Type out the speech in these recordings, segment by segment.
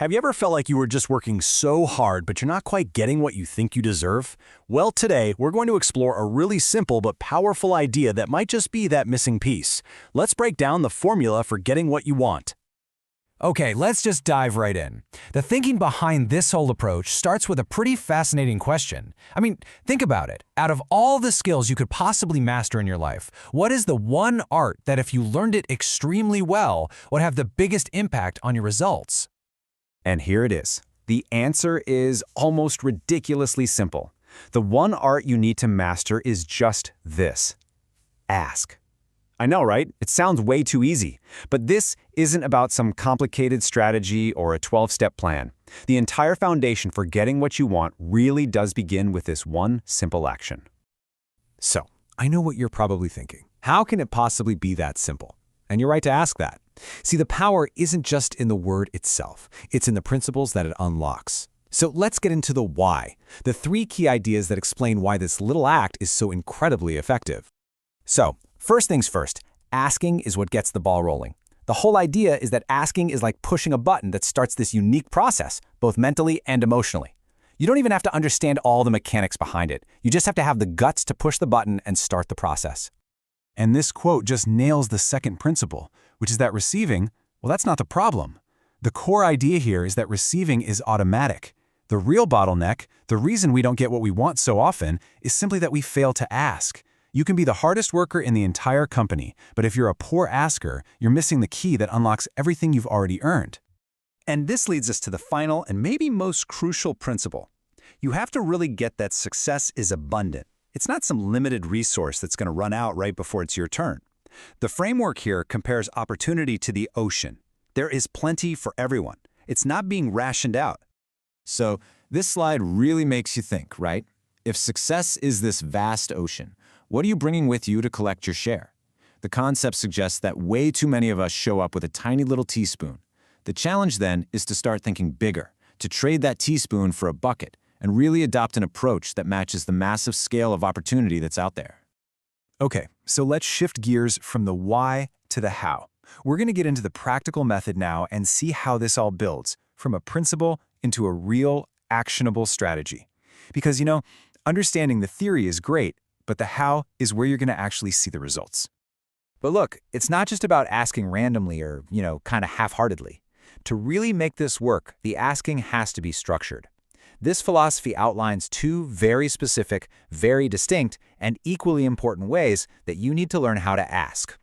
Have you ever felt like you were just working so hard, but you're not quite getting what you think you deserve? Well, today, we're going to explore a really simple but powerful idea that might just be that missing piece. Let's break down the formula for getting what you want. Okay, let's just dive right in. The thinking behind this whole approach starts with a pretty fascinating question. Think about it. Out of all the skills you could possibly master in your life, what is the one art that if you learned it extremely well, would have the biggest impact on your results? And here it is. The answer is almost ridiculously simple. The one art you need to master is just this: ask. I know, right? It sounds way too easy. But this isn't about some complicated strategy or a 12-step plan. The entire foundation for getting what you want really does begin with this one simple action. So, I know what you're probably thinking. How can it possibly be that simple? And you're right to ask that. See, the power isn't just in the word itself. It's in the principles that it unlocks. So let's get into the why, the 3 key ideas that explain why this little act is so incredibly effective. So, first things first, asking is what gets the ball rolling. The whole idea is that asking is like pushing a button that starts this unique process, both mentally and emotionally. You don't even have to understand all the mechanics behind it. You just have to have the guts to push the button and start the process. And this quote just nails the second principle, which is that receiving, well, that's not the problem. The core idea here is that receiving is automatic. The real bottleneck, the reason we don't get what we want so often, is simply that we fail to ask. You can be the hardest worker in the entire company, but if you're a poor asker, you're missing the key that unlocks everything you've already earned. And this leads us to the final and maybe most crucial principle. You have to really get that success is abundant. It's not some limited resource that's going to run out right before it's your turn. The framework here compares opportunity to the ocean. There is plenty for everyone. It's not being rationed out. So this slide really makes you think, right? If success is this vast ocean, what are you bringing with you to collect your share? The concept suggests that way too many of us show up with a tiny little teaspoon. The challenge then is to start thinking bigger, to trade that teaspoon for a bucket, and really adopt an approach that matches the massive scale of opportunity that's out there. Okay, so let's shift gears from the why to the how. We're going to get into the practical method now and see how this all builds from a principle into a real, actionable strategy. Because, understanding the theory is great, but the how is where you're going to actually see the results. But look, it's not just about asking randomly or, kind of half-heartedly. To really make this work, the asking has to be structured. This philosophy outlines 2 very specific, very distinct, and equally important ways that you need to learn how to ask.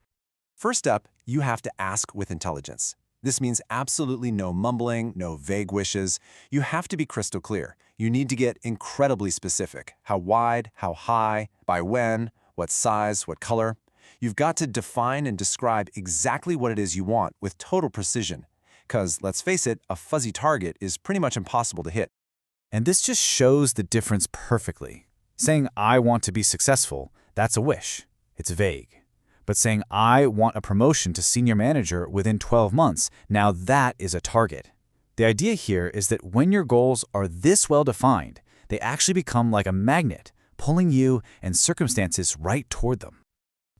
First up, you have to ask with intelligence. This means absolutely no mumbling, no vague wishes. You have to be crystal clear. You need to get incredibly specific. How wide, how high, by when, what size, what color. You've got to define and describe exactly what it is you want with total precision. Because, let's face it, a fuzzy target is pretty much impossible to hit. And this just shows the difference perfectly. Saying, I want to be successful, that's a wish. It's vague. But saying, I want a promotion to senior manager within 12 months, now that is a target. The idea here is that when your goals are this well defined, they actually become like a magnet, pulling you and circumstances right toward them.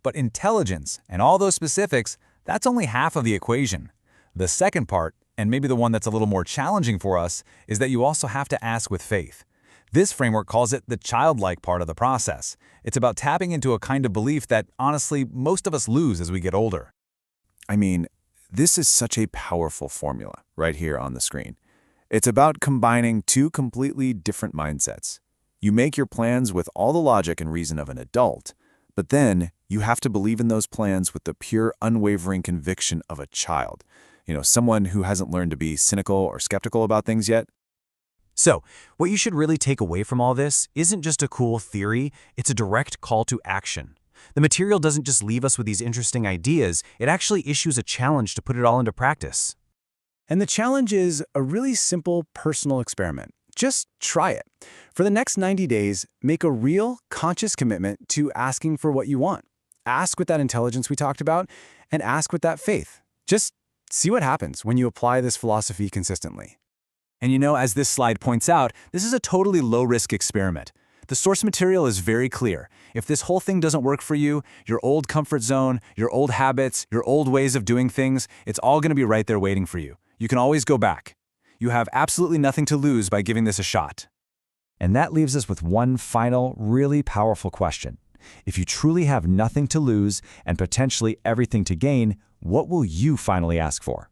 But intelligence and all those specifics, that's only half of the equation. The second part, and maybe the one that's a little more challenging for us, is that you also have to ask with faith. This framework calls it the childlike part of the process. It's about tapping into a kind of belief that, honestly, most of us lose as we get older. This is such a powerful formula right here on the screen. It's about combining 2 completely different mindsets. You make your plans with all the logic and reason of an adult, but then you have to believe in those plans with the pure, unwavering conviction of a child. Someone who hasn't learned to be cynical or skeptical about things yet. So, what you should really take away from all this isn't just a cool theory, it's a direct call to action. The material doesn't just leave us with these interesting ideas, it actually issues a challenge to put it all into practice. And the challenge is a really simple personal experiment. Just try it. For the next 90 days, make a real, conscious commitment to asking for what you want. Ask with that intelligence we talked about, and ask with that faith. Just see what happens when you apply this philosophy consistently. And as this slide points out, this is a totally low-risk experiment. The source material is very clear. If this whole thing doesn't work for you, your old comfort zone, your old habits, your old ways of doing things, it's all going to be right there waiting for you. You can always go back. You have absolutely nothing to lose by giving this a shot. And that leaves us with one final, really powerful question. If you truly have nothing to lose and potentially everything to gain, what will you finally ask for?